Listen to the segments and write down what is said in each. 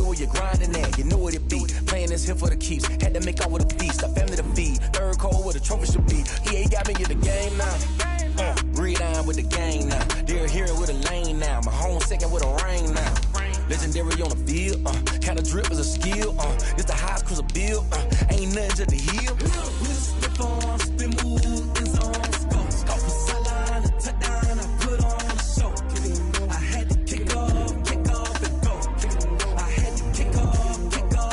be where you're grinding at. You know what it be. Playing this here for the keeps. Had to make out with a feast. A family to feed. Third cold where the trophy should be. EA got me in the game now. Read on with the gang now. They're here with a lane now. My home second with a rain now. Legendary on the field. Kind of drip is a skill. It's the highest cruiser bill. Ain't nothing to the hill. Slip on, spin move, in zone, scope for sideline, a touchdown. I put on the show. I had to kick off and go. I had to kick off and go.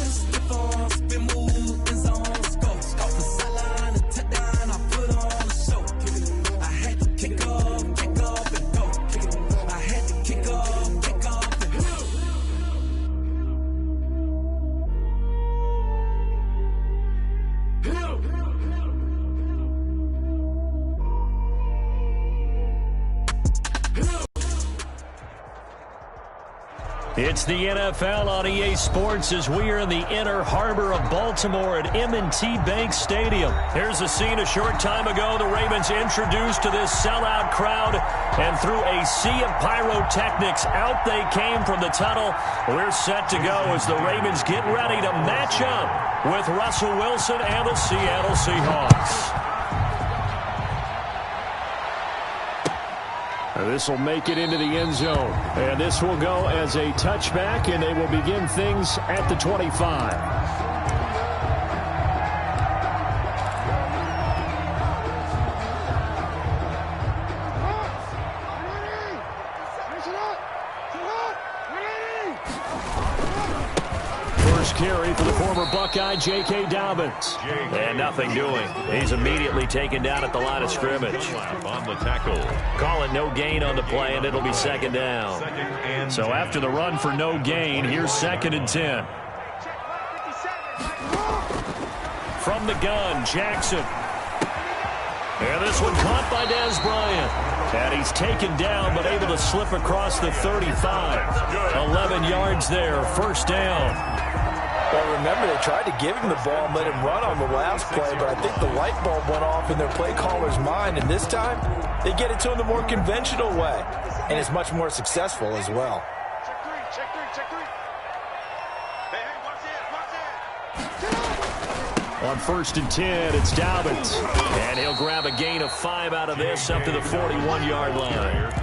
Slip on, spin move, in zone, scope for sideline, a touchdown. I put on the show. I had to kick off and go. I had to kick off and go. It's the NFL on EA Sports as we are in the inner harbor of Baltimore at M&T Bank Stadium. Here's a scene a short time ago. The Ravens introduced to this sellout crowd, and through a sea of pyrotechnics, out they came from the tunnel. We're set to go as the Ravens get ready to match up with Russell Wilson and the Seattle Seahawks. This will make it into the end zone. And this will go as a touchback, and they will begin things at the 25. Carry for the former Buckeye, J.K. Dobbins. And nothing doing. He's immediately taken down at the line of scrimmage. On the tackle. Call it no gain on the play, and it'll be second down. So after the run for no gain, here's 2nd and 10. From the gun, Jackson. And this one caught by Dez Bryant. And he's taken down, but able to slip across the 35. 11 yards there, first down. Well, remember, they tried to give him the ball and let him run on the last play, but I think the light bulb went off in their play caller's mind, and this time they get it to him the more conventional way, and it's much more successful as well. Check three. Hey, watch it. On 1st and 10, it's Dobbins. And he'll grab a gain of 5 out of this up to the 41-yard line.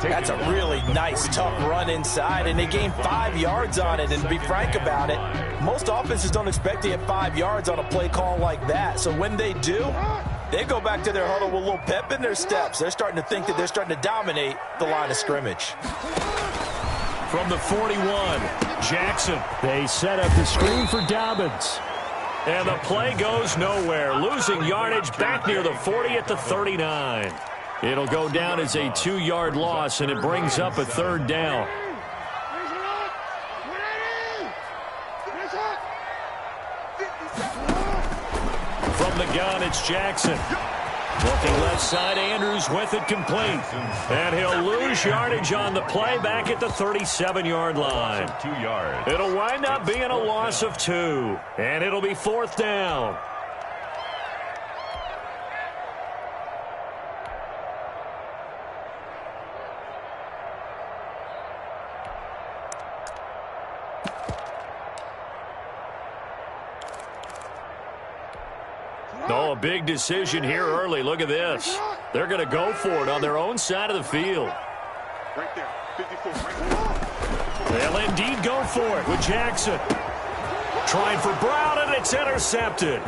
That's a really nice, tough run inside, and they gained 5 yards on it. And to be frank about it, most offenses don't expect to get 5 yards on a play call like that. So when they do, they go back to their huddle with a little pep in their steps. They're starting to think that they're starting to dominate the line of scrimmage. From the 41, Jackson. They set up the screen for Dobbins. And the play goes nowhere. Losing yardage back near the 40 at the 39. It'll go down as a 2-yard loss, and it brings up a 3rd down. From the gun, it's Jackson. Looking left side, Andrews with it complete. And he'll lose yardage on the play back at the 37-yard line. 2 yards. It'll wind up being a loss of 2. And it'll be 4th down. Oh, a big decision here early. Look at this. They're going to go for it on their own side of the field. Right there, 54. They'll indeed go for it with Jackson. Trying for Brown, and it's intercepted.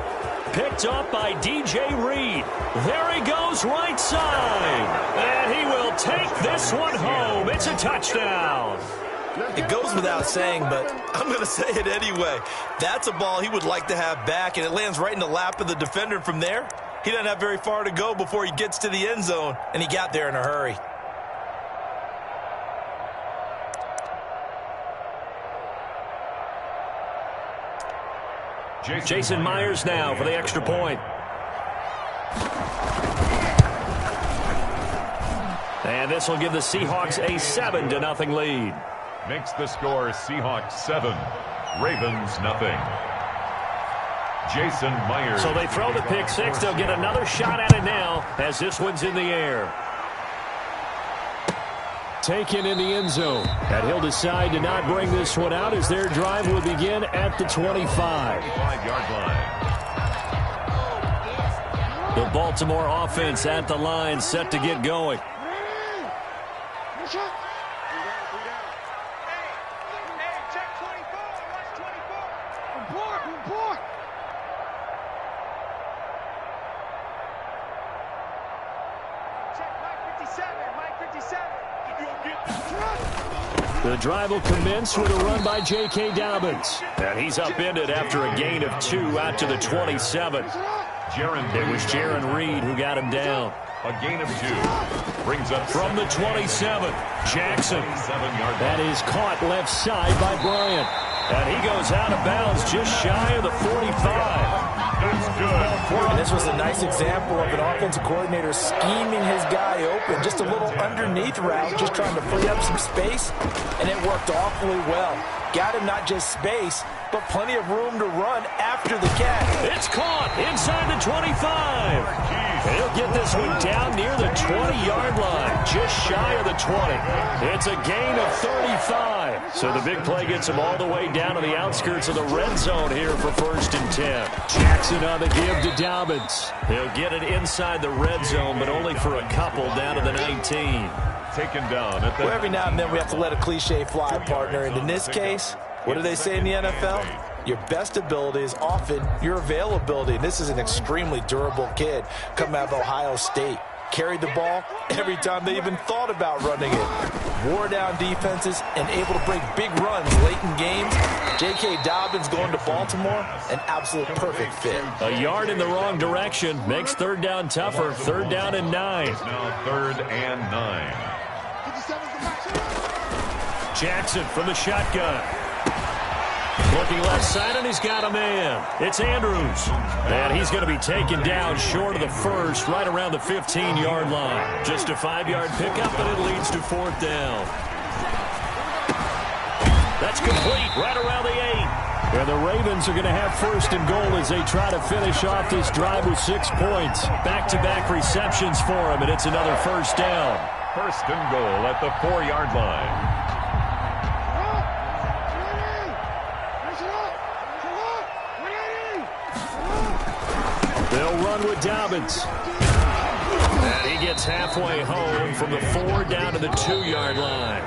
Picked up by DJ Reed. There he goes right side. And he will take this one home. It's a touchdown. It goes without saying, but I'm going to say it anyway. That's a ball he would like to have back, and it lands right in the lap of the defender from there. He doesn't have very far to go before he gets to the end zone, and he got there in a hurry. Jason Myers now for the extra point. And this will give the Seahawks a 7-0 lead. Makes the score Seahawks 7, Ravens nothing. Jason Myers. So they throw the pick six. They'll get another shot at it now as this one's in the air. taken in the end zone. And he'll decide to not bring this one out as their drive will begin at the 25. 5-yard line. The Baltimore offense at the line, set to get going. The drive will commence with a run by J.K. Dobbins. And he's upended after a gain of 2 out to the 27. It was Jaron Reed who got him down. A gain of 2. Brings up from the 27. Jackson. That is caught left side by Bryant. And he goes out of bounds just shy of the 45. That's good. And this was a nice example of an offensive coordinator scheming his guy open. Just a little underneath route, just trying to free up some space. And it worked awfully well. Got him not just space, but plenty of room to run after the catch. It's caught inside the 25. And he'll get this one down near the 20-yard line, just shy of the 20. It's a gain of 35. So the big play gets him all the way down to the outskirts of the red zone here for 1st and 10. Jackson on the give to Dobbins. He'll get it inside the red zone, but only for a couple down to the 19. Taken down at the... Well, every now and then we have to let a cliche fly, partner. And in this case, what do they say in the NFL? Your best ability is often your availability. And this is an extremely durable kid coming out of Ohio State. Carried the ball every time they even thought about running it. Wore down defenses and able to break big runs late in games. J.K. Dobbins going to Baltimore, an absolute perfect fit. A yard in the wrong direction makes 3rd down tougher. 3rd down and 9. It's now 3rd and 9. Jackson from the shotgun. Looking left side, and he's got a man. It's Andrews. And he's going to be taken down short of the first, right around the 15-yard line. Just a 5-yard pickup, and it leads to 4th down. That's complete right around the 8. And the Ravens are going to have 1st and goal as they try to finish off this drive with 6 points. Back-to-back receptions for him, and it's another 1st down. 1st and goal at the 4-yard line. They'll run with Dobbins. And he gets halfway home from the 4 down to the 2-yard line.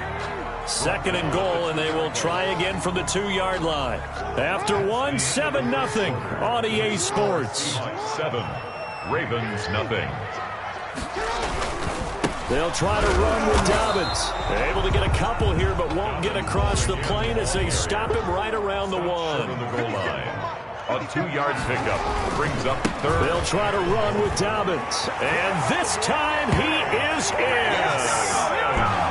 2nd and goal, and they will try again from the 2-yard line. After 1, 7-0 on EA Sports. 7, Ravens nothing. They'll try to run with Dobbins. They're able to get a couple here, but won't get across the plane as they stop him right around the 1. On the goal line. A 2-yard pickup brings up 3rd. They'll try to run with Dobbins. And this time he is in.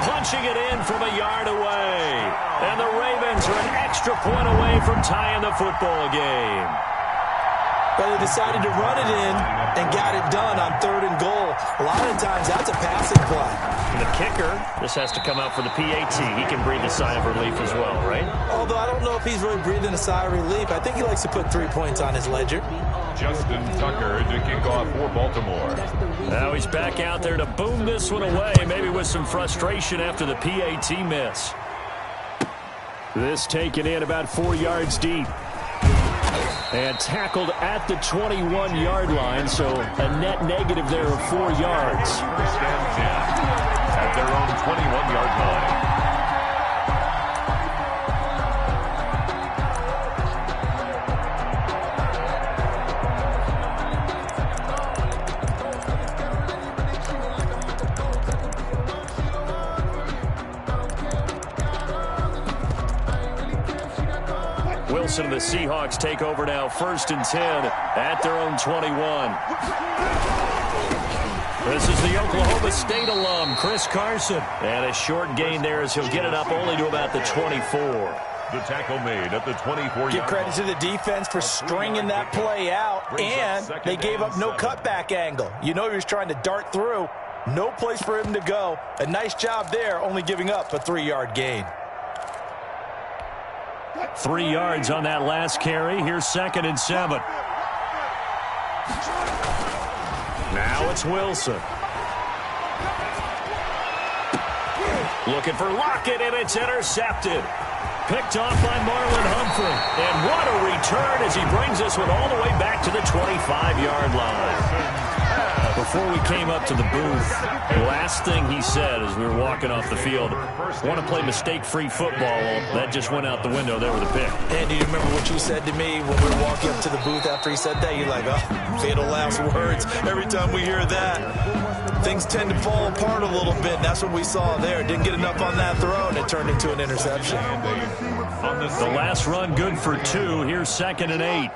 Punching it in from a yard away. And the Ravens are an extra point away from tying the football game. But they decided to run it in and got it done on 3rd and goal. A lot of times that's a passing play. And the kicker, this has to come out for the PAT. He can breathe a sigh of relief as well, right? Although I don't know if he's really breathing a sigh of relief. I think he likes to put 3 points on his ledger. Justin Tucker to kick off for Baltimore. Now he's back out there to boom this one away, maybe with some frustration after the PAT miss. This taken in about 4 yards deep. And tackled at the 21-yard line, so a net negative there of 4 yards. 1st and 10 at their own 21-yard line. Wilson and the Seahawks take over now, 1st and 10 at their own 21. This is the Oklahoma State alum, Chris Carson. And a short gain there as he'll get it up only to about the 24. The tackle made at the 24-yard. Give credit to the defense for stringing that play out, and they gave up no cutback angle. You know he was trying to dart through. No place for him to go. A nice job there, only giving up a 3-yard gain. 3 yards on that last carry. Here's 2nd and 7. Now it's Wilson. Looking for Lockett, and it's intercepted. Picked off by Marlon Humphrey. And what a return as he brings us all the way back to the 25-yard line. Before we came up to the booth, the last thing he said as we were walking off the field, want to play mistake-free football. Well, that just went out the window there with a pick. And do you remember what you said to me when we were walking up to the booth after he said that? You're like, oh, fatal last words. Every time we hear that, things tend to fall apart a little bit. That's what we saw there. Didn't get enough on that throw, and it turned into an interception. The last run good for 2. Here's 2nd and 8.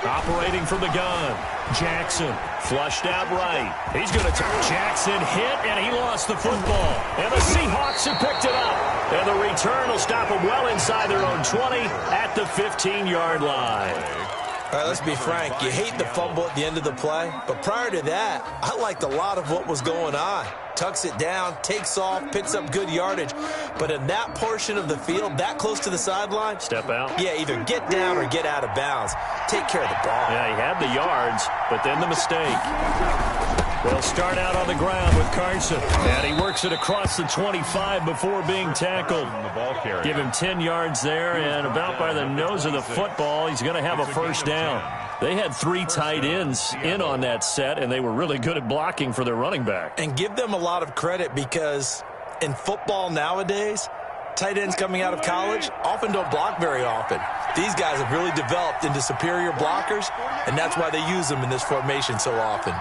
Operating from the gun. Jackson flushed out right. He's going to Jackson hit, and he lost the football. And the Seahawks have picked it up. And the return will stop them well inside their own 20 at the 15-yard line. All right, let's be frank. You hate the fumble at the end of the play, but prior to that, I liked a lot of what was going on. Tucks it down, takes off, picks up good yardage. But in that portion of the field, that close to the sideline, step out. Yeah, either get down or get out of bounds. Take care of the ball. Yeah, he had the yards, but then the mistake. They'll start out on the ground with Carson. And he works it across the 25 before being tackled. Give him 10 yards there, and about by the nose of the football, he's going to have a first down. They had 3 tight ends in on that set, and they were really good at blocking for their running back. And give them a lot of credit because in football nowadays, tight ends coming out of college often don't block very often. These guys have really developed into superior blockers, and that's why they use them in this formation so often.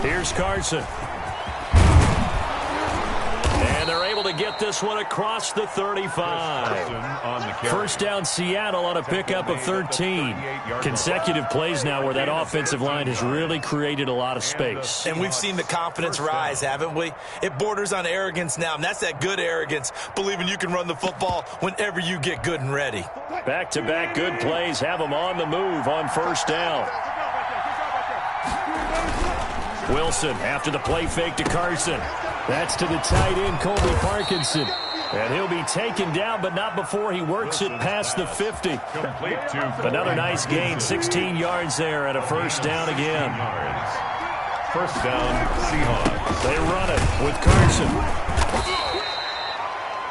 Here's Carson. And they're able to get this one across the 35. First down Seattle on a pickup of 13. Consecutive plays now where that offensive line has really created a lot of space. And we've seen the confidence rise, haven't we? It borders on arrogance now, and that's that good arrogance, believing you can run the football whenever you get good and ready. Back-to-back good plays have them on the move on first down. Wilson after the play fake to Carson. That's to the tight end, Colby Parkinson. And he'll be taken down, but not before he works it past the 50. Another nice gain, 16 yards there at a first down again. First down, Seahawks. They run it with Carson.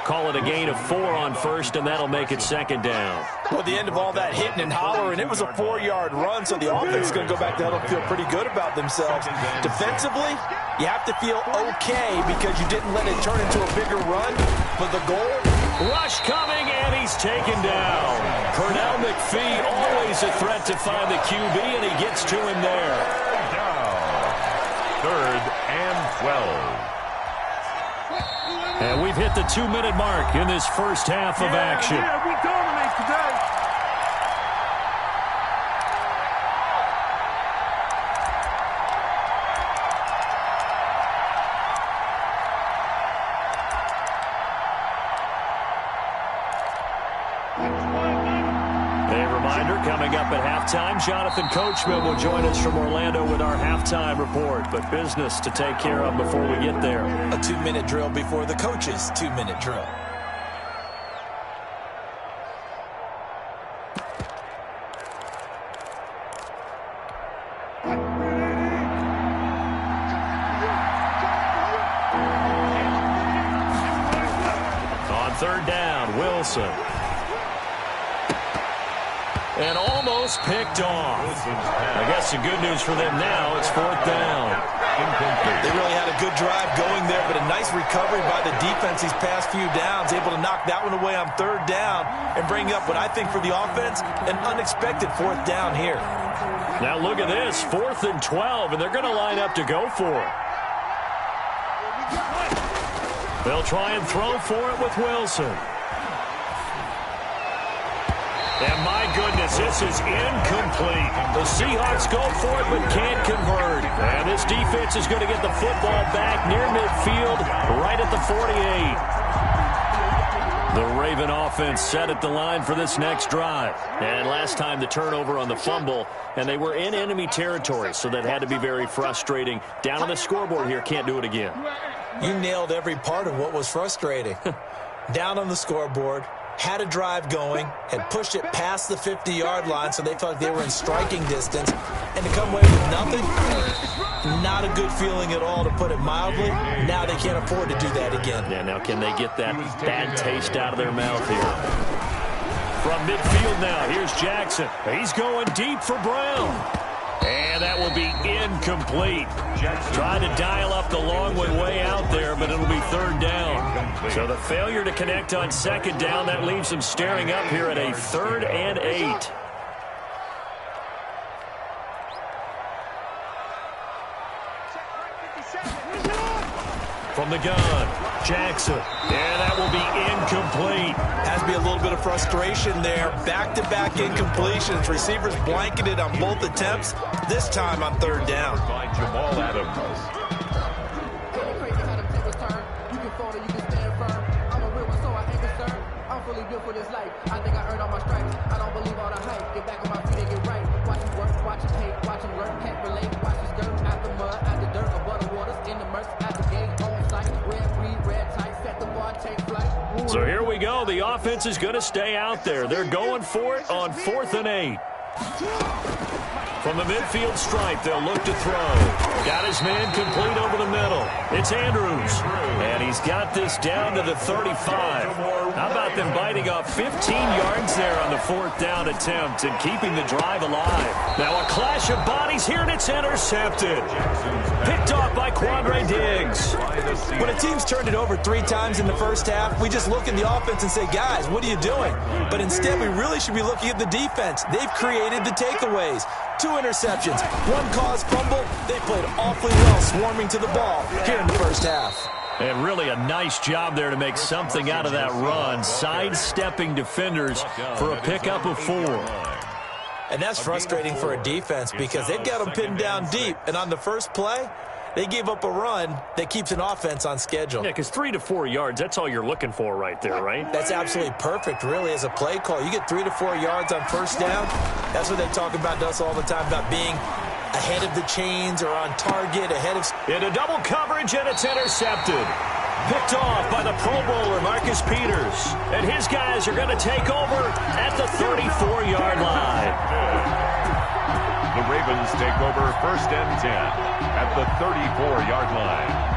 Call it a gain of 4 on first, and that'll make it second down. Well, the end of all that hitting and hollering, it was a 4-yard run, so the offense is going to go back to huddle and feel pretty good about themselves. Defensively, you have to feel okay because you didn't let it turn into a bigger run, but the goal? Rush coming, and he's taken down. Pernell McPhee, always a threat to find the QB, and he gets to him there. Down. 3rd and 12. And we've hit the 2-minute mark in this first half of action. Yeah, we dominate today. A reminder, coming up at halftime, Jonathan Coachman will join us from Orlando with our halftime report. But business to take care of before we get there. A 2-minute drill before the coach's 2-minute drill. On 3rd down, Wilson. And almost picked off. I guess the good news for them now, it's 4th down. They really had a good drive going there, but a nice recovery by the defense these past few downs, able to knock that one away on 3rd down and bring up what I think for the offense, an unexpected 4th down here. Now look at this, 4th and 12, and they're going to line up to go for it. They'll try and throw for it with Wilson. And my goodness, this is incomplete. The Seahawks go for it but can't convert. And this defense is going to get the football back near midfield, right at the 48. The Raven offense set at the line for this next drive. And last time the turnover on the fumble, and they were in enemy territory, so that had to be very frustrating. Down on the scoreboard here, can't do it again. You nailed every part of what was frustrating. down on the scoreboard, had a drive going, had pushed it past the 50-yard line so they felt like they were in striking distance, and to come away with nothing, not a good feeling at all, to put it mildly. Now they can't afford to do that again. Yeah, now can they get that bad taste out of their mouth here? From midfield now, here's Jackson. He's going deep for Brown. And that will be incomplete. Trying to dial up the long way out there, but it'll be third down. So the failure to connect on second down, that leaves them staring up here at a 3rd and 8. From the gun, Jackson. And that will be incomplete. Has to be a little bit of frustration there. Back-to-back incompletions. Receivers blanketed on both attempts, this time on third down. By Jamal Adams. I think I earned all my stripes. I don't believe all the hype. Get back on my feet and get right. Watch him work, watch him hate, watch him learn, can't relate. Watch his skirt out the mud, out the dirt, above the waters, in the murks, at the gate, on site. Red tight, set the bar, take flight. So here we go. The offense is going to stay out there. They're going for it on 4th and 8. From the midfield stripe, they'll look to throw. Got his man complete over the middle. It's Andrews. And he's got this down to the 35. How about them biting off 15 yards there on the 4th down attempt and keeping the drive alive? Now a clash of bodies here, and it's intercepted. Picked off by Quandre Diggs. When a team's turned it over 3 times in the first half, we just look at the offense and say, guys, what are you doing? But instead, we really should be looking at the defense. They've created the takeaways. 2 interceptions, 1 caused fumble. They played awfully well swarming to the ball here in the first half. And really a nice job there to make something out of that run, sidestepping defenders for a pickup of 4. And that's frustrating for a defense because they've got them pinned down deep. And on the first play, they gave up a run that keeps an offense on schedule. Yeah, because 3 to 4 yards, that's all you're looking for right there, right? That's absolutely perfect, really, as a play call. You get 3 to 4 yards on first down. That's what they talk about to us all the time, about being ahead of the chains or on target, ahead of... Into double coverage, and it's intercepted. Picked off by the Pro Bowler, Marcus Peters. And his guys are going to take over at the 34-yard line. The Ravens take over 1st and 10 at the 34-yard line.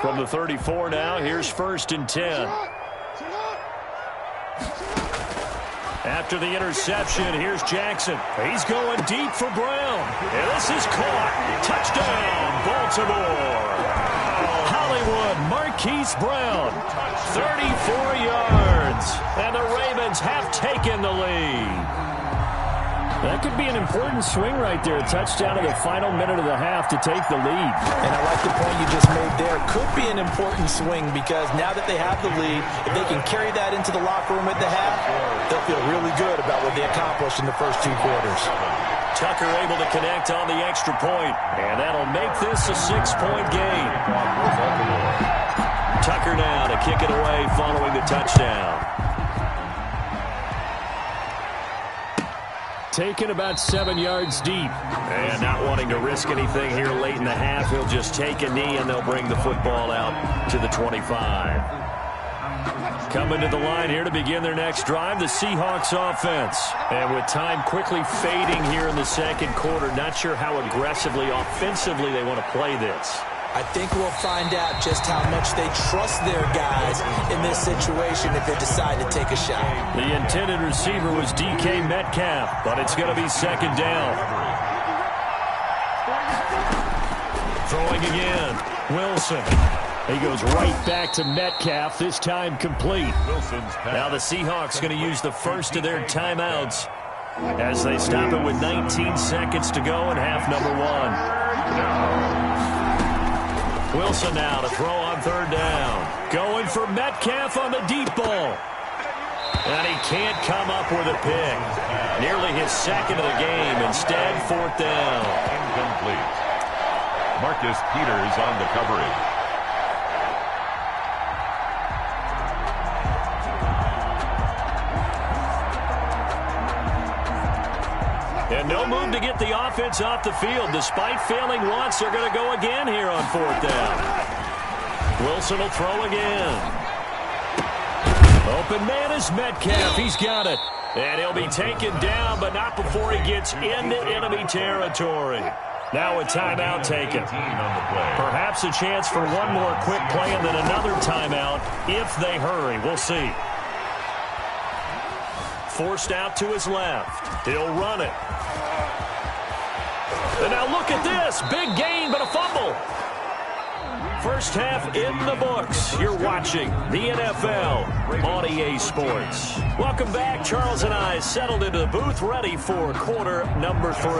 From the 34 now, here's 1st and 10. After the interception, here's Jackson. He's going deep for Brown. And this is caught. Touchdown, Baltimore. Hollywood Marquise Brown, 34 yards. And the Ravens have taken the lead. That could be an important swing right there. A touchdown in the final minute of the half to take the lead. And I like the point you just made there. Could be an important swing because now that they have the lead, if they can carry that into the locker room at the half, they'll feel really good about what they accomplished in the first 2 quarters. Tucker able to connect on the extra point, and that'll make this a 6-point game. Tucker now to kick it away following the touchdown. Taken about 7 yards deep. And not wanting to risk anything here late in the half, he'll just take a knee and they'll bring the football out to the 25. Coming to the line here to begin their next drive, the Seahawks offense. And with time quickly fading here in the second quarter, not sure how aggressively, offensively they want to play this. I think we'll find out just how much they trust their guys in this situation if they decide to take a shot. The intended receiver was DK Metcalf, but it's going to be 2nd down. Throwing again, Wilson. He goes right back to Metcalf, this time complete. Now the Seahawks going to use the first of their timeouts as they stop it with 19 seconds to go in half number 1. Wilson now to throw on 3rd down. Going for Metcalf on the deep ball. And he can't come up with a pick. Nearly his 2nd of the game. Instead, 4th down. Incomplete. Marcus Peters on the coverage. And no move to get the offense off the field. Despite failing once, they're going to go again here on 4th down. Wilson will throw again. Open man is Metcalf. He's got it. And he'll be taken down, but not before he gets into enemy territory. Now a timeout taken. Perhaps a chance for one more quick play and then another timeout if they hurry. We'll see. Forced out to his left. He'll run it. And now look at this. Big gain, but a fumble. First half in the books. You're watching the NFL on EA Sports. Welcome back. Charles and I settled into the booth, ready for quarter number 3. To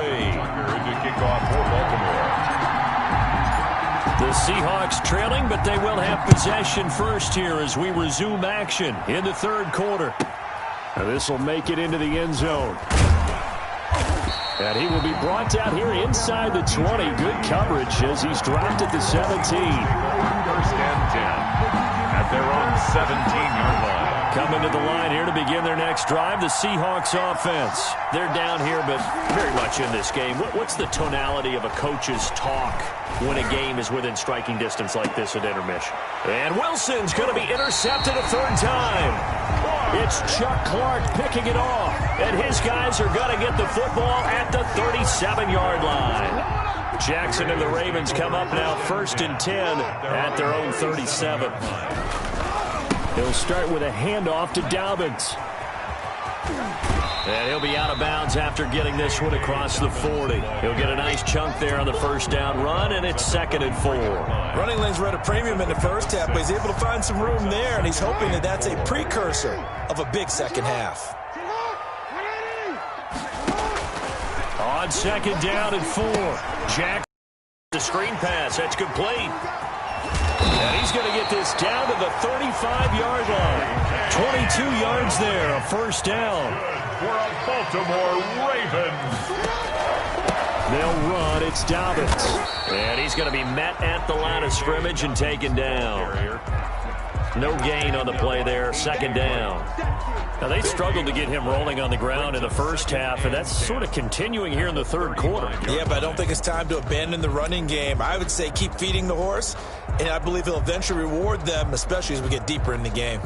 kick off for Baltimore. The Seahawks trailing, but they will have possession first here as we resume action in the 3rd quarter. Now this will make it into the end zone. And he will be brought down here inside the 20. Good coverage as he's dropped at the 17. First and 10 at their own 17-yard line. Coming to the line here to begin their next drive, the Seahawks offense. They're down here, but very much in this game. What's the tonality of a coach's talk when a game is within striking distance like this at intermission? And Wilson's going to be intercepted a 3rd time. It's Chuck Clark picking it off, and his guys are going to get the football at the 37-yard line. Jackson and the Ravens come up now 1st and 10 at their own 37. He'll start with a handoff to Dobbins. And he'll be out of bounds after getting this one across the 40. He'll get a nice chunk there on the 1st down run, and it's 2nd and 4. Running lanes were at a premium in the first half, but he's able to find some room there, and he's hoping that that's a precursor of a big second half. On 2nd down and 4. Jack, the screen pass. That's complete. And he's going to get this down to the 35-yard line. 22 yards there, a 1st down. For a Baltimore Ravens. They'll run. It's Dobbins. And he's going to be met at the line of scrimmage and taken down. No gain on the play there. 2nd down. Now, they struggled to get him rolling on the ground in the first half, and that's sort of continuing here in the 3rd quarter. Yeah, but I don't think it's time to abandon the running game. I would say keep feeding the horse, and I believe he'll eventually reward them, especially as we get deeper in the game.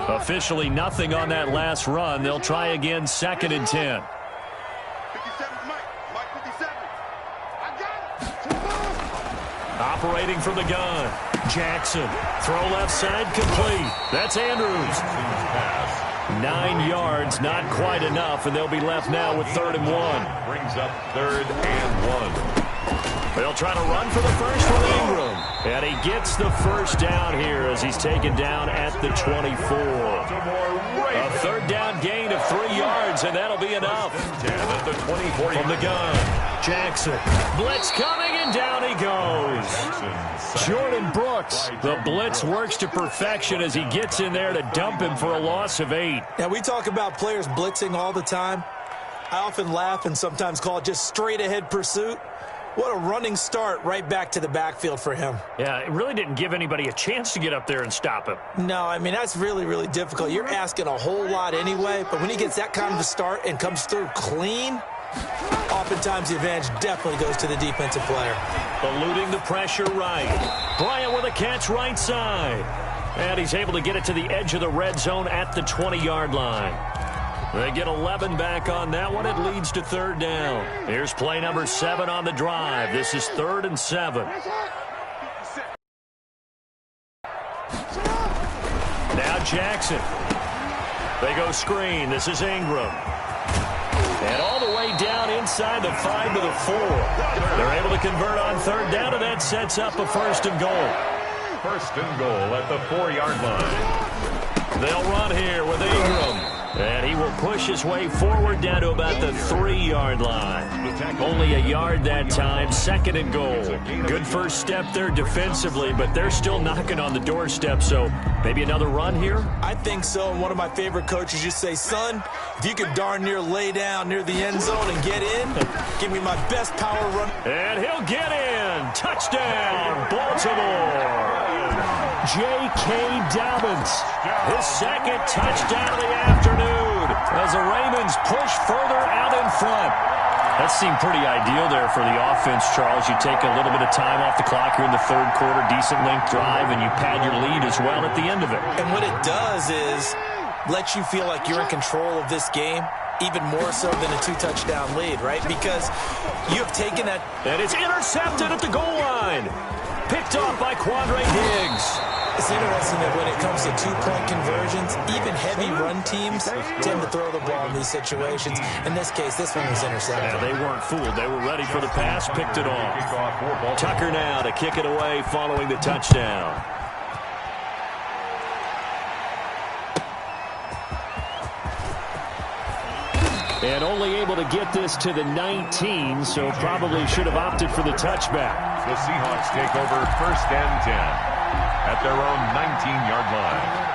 Officially nothing on that last run. They'll try again 2nd and 10. 57's Mike. Mike 57. I got it. Operating from the gun. Jackson. Throw left side complete. That's Andrews. 9 yards, not quite enough, and they'll be left now with 3rd and 1. Brings up 3rd and 1. They'll try to run for the first with Ingram. And he gets the 1st down here as he's taken down at the 24. A 3rd down gain of 3 yards, and that'll be enough. At the 24 from the gun. Jackson. Blitz coming, and down he goes. Jordan Brooks. The blitz works to perfection as he gets in there to dump him for a loss of 8. Now, we talk about players blitzing all the time. I often laugh and sometimes call it just straight-ahead pursuit. What a running start right back to the backfield for him. Yeah, it really didn't give anybody a chance to get up there and stop him. No, I mean, that's really, really difficult. You're asking a whole lot anyway, but when he gets that kind of a start and comes through clean, oftentimes the advantage definitely goes to the defensive player. Eluding the pressure right. Bryant with a catch right side. And he's able to get it to the edge of the red zone at the 20-yard line. They get 11 back on that one. It leads to 3rd down. Here's play number 7 on the drive. This is 3rd and 7. Now Jackson. They go screen. This is Ingram. And all the way down inside the 5 to the 4. They're able to convert on 3rd down, and that sets up a 1st and goal. 1st and goal at the 4-yard line. They'll run here with Ingram. And he will push his way forward down to about the 3-yard line. Only a yard that time, 2nd and goal. Good first step there defensively, but they're still knocking on the doorstep, so maybe another run here? I think so, and one of my favorite coaches used to say, son, if you could darn near lay down near the end zone and get in, give me my best power run. And he'll get in. Touchdown, Baltimore. J.K. Dobbins. His second touchdown of the afternoon as the Ravens push further out in front. That seemed pretty ideal there for the offense, Charles. You take a little bit of time off the clock here in the third quarter, decent length drive, and you pad your lead as well at the end of it. And what it does is let you feel like you're in control of this game, even more so than a 2-touchdown lead, right? Because you have taken that. And it's intercepted at the goal line. Picked off by Quandre Diggs. It's interesting that when it comes to two-point conversions, even heavy run teams tend to throw the ball in these situations. In this case, this one was intercepted. Yeah, they weren't fooled. They were ready for the pass, picked it off. Tucker now to kick it away following the touchdown. And only able to get this to the 19, so probably should have opted for the touchback. The Seahawks take over 1st and 10 at their own 19-yard line.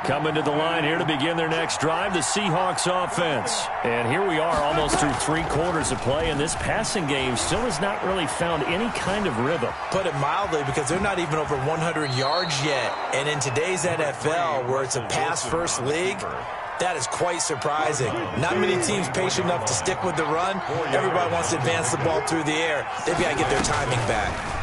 Coming to the line here to begin their next drive, the Seahawks offense. And here we are almost through 3 quarters of play, and this passing game still has not really found any kind of rhythm. Put it mildly, because they're not even over 100 yards yet. And in today's NFL, where it's a pass-first league, that is quite surprising. Not many teams patient enough to stick with the run. Everybody wants to advance the ball through the air. They've got to get their timing back.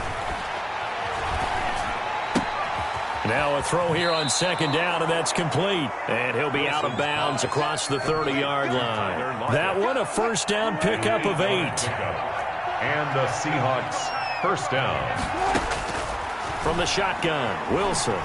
Now a throw here on 2nd down, and that's complete. And he'll be out of bounds across the 30-yard line. That one, a 1st down pickup of 8. And the Seahawks 1st down. From the shotgun, Wilson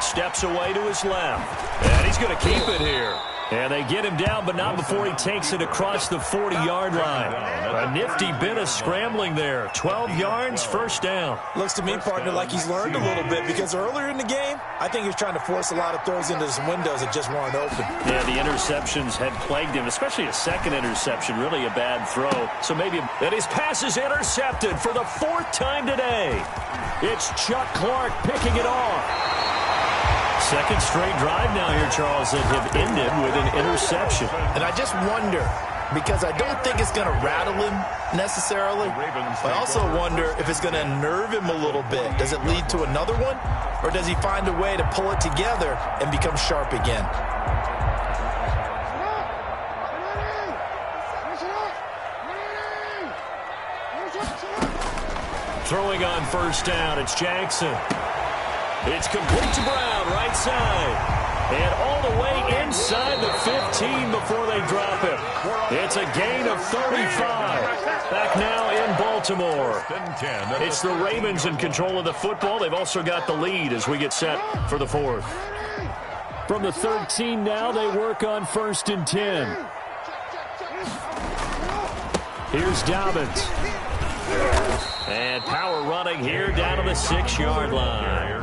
steps away to his left. And he's going to keep it here. And they get him down, but not before he takes it across the 40-yard line. A nifty bit of scrambling there. 12 yards, 1st down. Looks to me, partner, like he's learned a little bit, because earlier in the game, I think he was trying to force a lot of throws into some windows that just weren't open. Yeah, the interceptions had plagued him, especially a second interception, really a bad throw. So maybe, and his pass is intercepted for the 4th time today. It's Chuck Clark picking it off. Second straight drive now here, Charles, that have ended with an interception. And I just wonder, because I don't think it's going to rattle him necessarily, but I also wonder if it's going to nerve him a little bit. Does it lead to another one, or does he find a way to pull it together and become sharp again? Throwing on 1st down, it's Jackson. It's complete to Brown, right side. And all the way inside the 15 before they drop him. It's a gain of 35. Back now in Baltimore. It's the Ravens in control of the football. They've also got the lead as we get set for the 4th. From the 13 now, they work on 1st and 10. Here's Dobbins. And power running here down to the 6-yard line.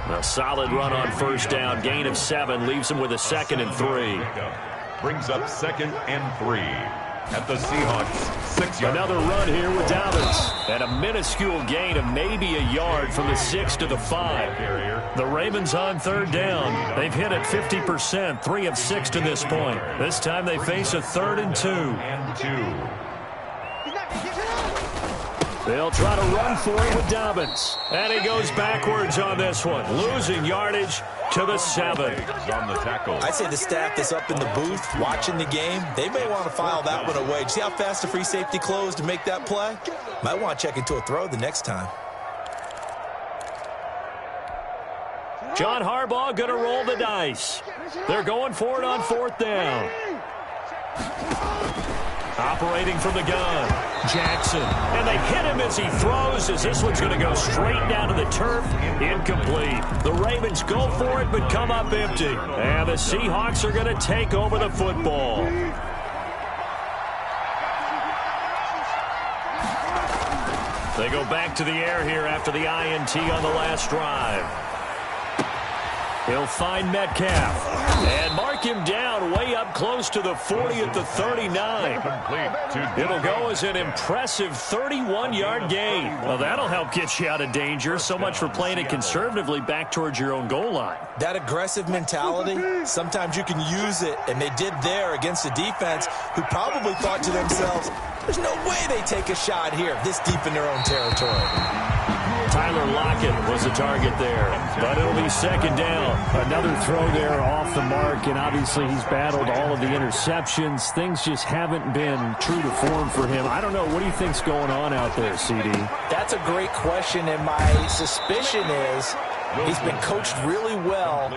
A solid run on 1st down. Gain of 7 leaves him with a 2nd and 3. Brings up 2nd and 3 at the Seahawks 6-yard. Another run here with Dobbins. And a minuscule gain of maybe a yard from the 6 to the 5. The Ravens on 3rd down. They've hit it 50%, 3 of 6 to this point. This time they face a 3rd and 2. They'll try to run for it with Dobbins. And he goes backwards on this one, losing yardage to the 7. On the tackle. I'd say the staff that's up in the booth watching the game, they may want to file that one away. See how fast the free safety closed to make that play? Might want to check into a throw the next time. John Harbaugh going to roll the dice. They're going for it on 4th down. Operating from the gun, Jackson. And they hit him as he throws, as this one's going to go straight down to the turf. Incomplete. The Ravens go for it, but come up empty. And the Seahawks are going to take over the football. They go back to the air here after the INT on the last drive. He'll find Metcalf and mark him down way up close to the 40 at the 39. It'll go as an impressive 31-yard gain. Well, that'll help get you out of danger. So much for playing it conservatively back towards your own goal line. That aggressive mentality, sometimes you can use it, and they did there against a defense who probably thought to themselves, there's no way they take a shot here this deep in their own territory. Tyler Lockett was the target there, but it'll be second down. Another throw there off the mark, and obviously he's battled all of the interceptions. Things just haven't been true to form for him. I don't know. What do you think's going on out there, CD? That's a great question, and my suspicion is he's been coached really well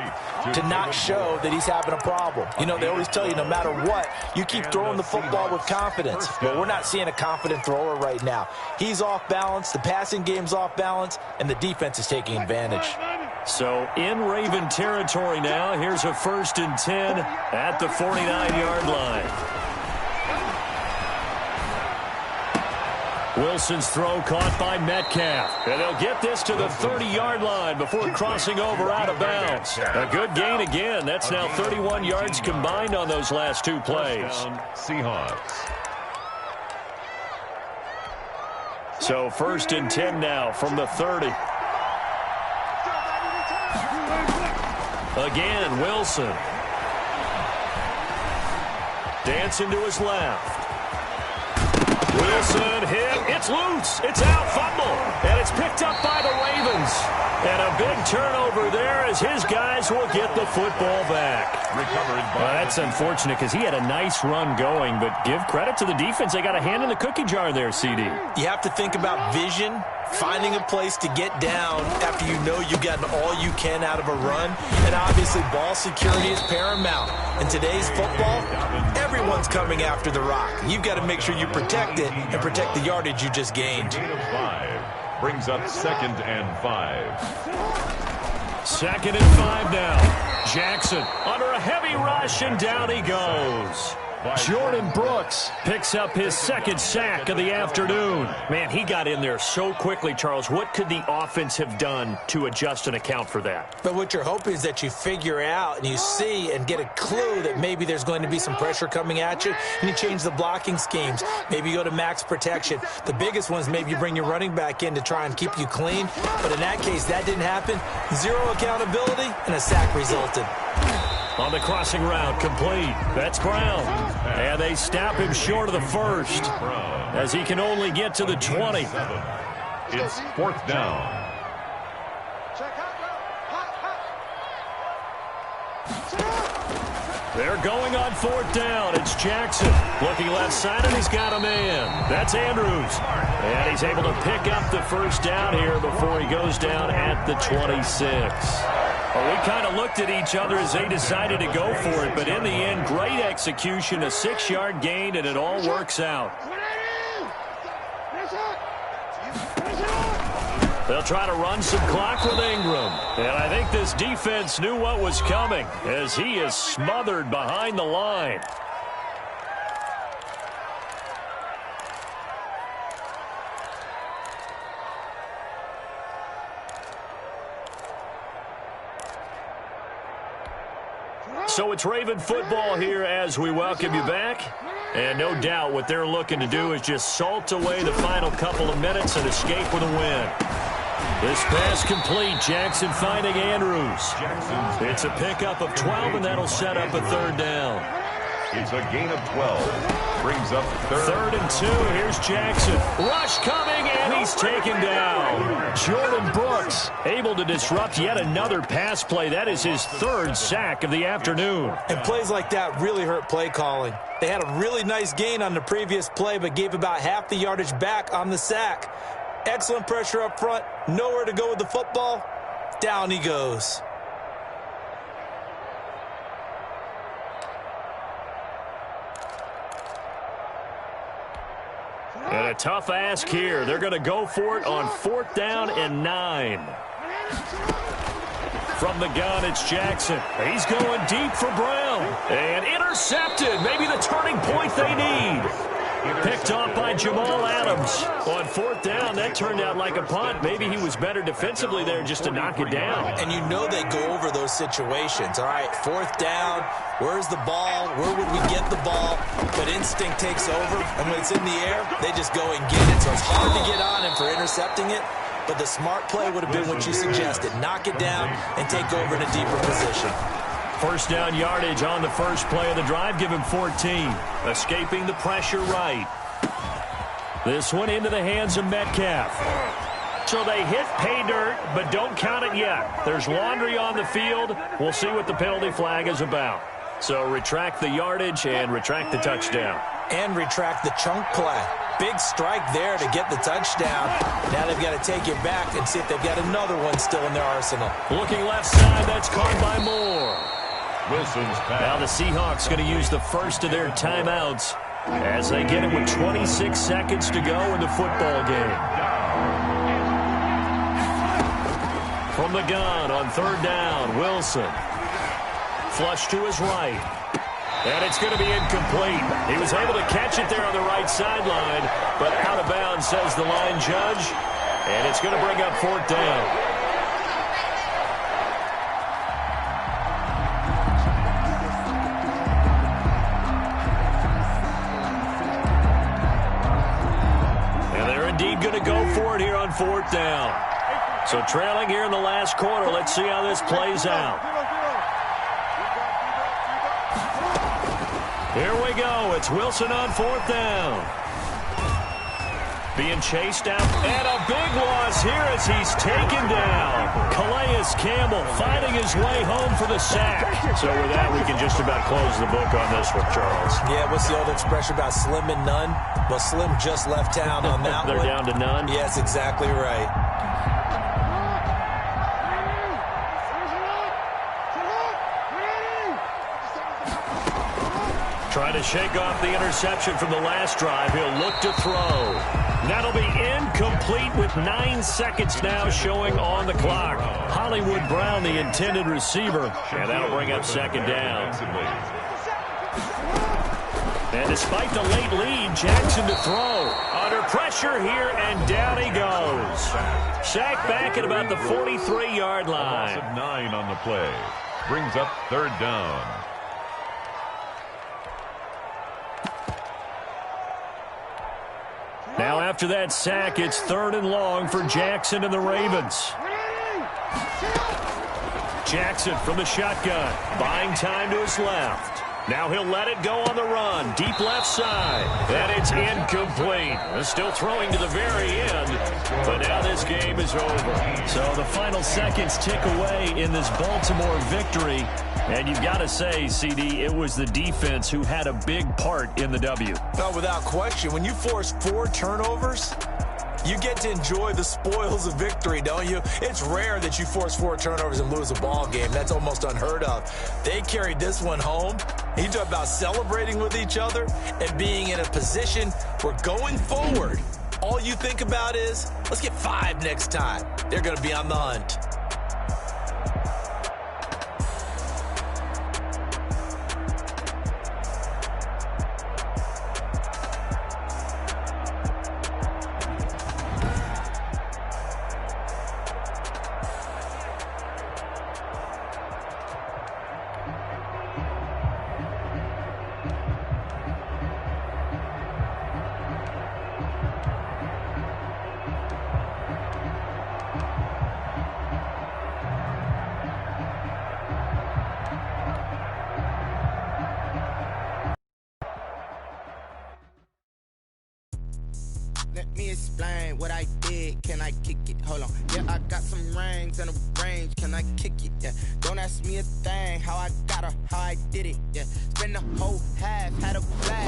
to not show that he's having a problem. You know, they always tell you no matter what, you keep throwing the football with confidence. Well, we're not seeing a confident thrower right now. He's off balance, the passing game's off balance, and the defense is taking advantage. So in Raven territory now, here's a 1st and 10 at the 49-yard line. Wilson's throw caught by Metcalf. And they'll get this to the 30-yard line before crossing over out of bounds. A good gain again. That's now 31 yards combined on those last two plays. Seahawks. So 1st and 10 now from the 30. Again, Wilson. Dancing to his left. Wilson hit. It's loose. It's out. Fumble. And it's picked up by the Ravens. And a big turnover there as his guys will get the football back. Well, that's unfortunate because he had a nice run going, but give credit to the defense. They got a hand in the cookie jar there, CD. You have to think about vision, finding a place to get down after you know you've gotten all you can out of a run. And obviously ball security is paramount. In today's football, everyone's coming after the rock. You've got to make sure you protect it and protect the yardage you just gained. Gain of 5 brings up 2nd and 5. 2nd and 5 now. Jackson under a heavy rush, and down he goes. Jordan Brooks picks up his 2nd sack of the afternoon. Man, he got in there so quickly, Charles. What could the offense have done to adjust and account for that? But what you're hoping is that you figure out and you see and get a clue that maybe there's going to be some pressure coming at you, and you change the blocking schemes. Maybe you go to max protection. The biggest one is maybe you bring your running back in to try and keep you clean. But in that case, that didn't happen. Zero accountability, and a sack resulted. On the crossing route, complete. That's Brown. And they snap him short of the 1st as he can only get to the 20. It's 4th down. They're going on 4th down. It's Jackson. Looking left side, and he's got a man. That's Andrews. And he's able to pick up the 1st down here before he goes down at the 26. Well, we kind of looked at each other as they decided to go for it, but in the end, great execution, a 6-yard gain, and it all works out. They'll try to run some clock with Ingram. And I think this defense knew what was coming as he is smothered behind the line. So it's Raven football here as we welcome you back. And no doubt what they're looking to do is just salt away the final couple of minutes and escape with a win. This pass complete. Jackson finding Andrews. It's a pickup of 12, and that'll set up a 3rd down. It's a gain of 12. Brings up 3rd and 2. Here's Jackson. Rush coming, and he's taken down. Jordan Brooks able to disrupt yet another pass play. That is his 3rd sack of the afternoon. And plays like that really hurt play calling. They had a really nice gain on the previous play, but gave about half the yardage back on the sack. Excellent pressure up front. Nowhere to go with the football. Down he goes. And a tough ask here. They're going to go for it on 4th down and 9. From the gun, it's Jackson. He's going deep for Brown. And intercepted. Maybe the turning point they need. Picked off by Jamal Adams. On fourth down, that turned out like a punt. Maybe he was better defensively there just to knock it down. And you know they go over those situations. All right, fourth down, where's the ball? Where would we get the ball? But instinct takes over, and when it's in the air, they just go and get it. So it's hard to get on him for intercepting it, but the smart play would have been what you suggested. Knock it down and take over in a deeper position. First down yardage on the first play of the drive. Give him 14. Escaping the pressure right. This one into the hands of Metcalf. So they hit pay dirt, but don't count it yet. There's laundry on the field. We'll see what the penalty flag is about. So retract the yardage and retract the touchdown. And retract the chunk play. Big strike there to get the touchdown. Now they've got to take it back and see if they've got another one still in their arsenal. Looking left side, that's caught by Moore. Wilson's pass. Now the Seahawks going to use the first of their timeouts as they get it with 26 seconds to go in the football game. From the gun on third down, Wilson. Flush to his right. And it's going to be incomplete. He was able to catch it there on the right sideline, but out of bounds, says the line judge. And it's going to bring up fourth down. Going to go for it here on fourth down. So trailing here in the last quarter. Let's see how this plays out. Here we go. It's Wilson on fourth down. Being chased out. And a big loss here as he's taken down. Calais Campbell finding his way home for the sack. So with that, we can just about close the book on this one, Charles. Yeah, what's the old expression about slim and none? Well, Slim just left town on that They're one. down to none? Yeah, that's exactly right. Trying to shake off the interception from the last drive. He'll look to throw. That'll be incomplete with 9 seconds now showing on the clock. Hollywood Brown, the intended receiver, and that'll bring up second down. And despite the late lead, Jackson to throw. Under pressure here, and down he goes. Sacked back at about the 43-yard line. Loss of 9 on the play. Brings up third down. Now after that sack, it's third and long for Jackson and the Ravens. Jackson from the shotgun, buying time to his left. Now he'll let it go on the run, deep left side. And it's incomplete. Still throwing to the very end, but now this game is over. So the final seconds tick away in this Baltimore victory. And you've got to say, CD, it was the defense who had a big part in the W. No, without question. When you force 4 turnovers, you get to enjoy the spoils of victory, don't you? It's rare that you force 4 turnovers and lose a ball game. That's almost unheard of. They carried this one home. You talk about celebrating with each other and being in a position where going forward, all you think about is, let's get 5 next time. They're going to be on the hunt. Let me explain what I did. Can I kick it? Hold on. Yeah, I got some rings and a range. Can I kick it? Yeah. Don't ask me a thing. How I got her, how I did it. Yeah. Spend the whole half, had a blast.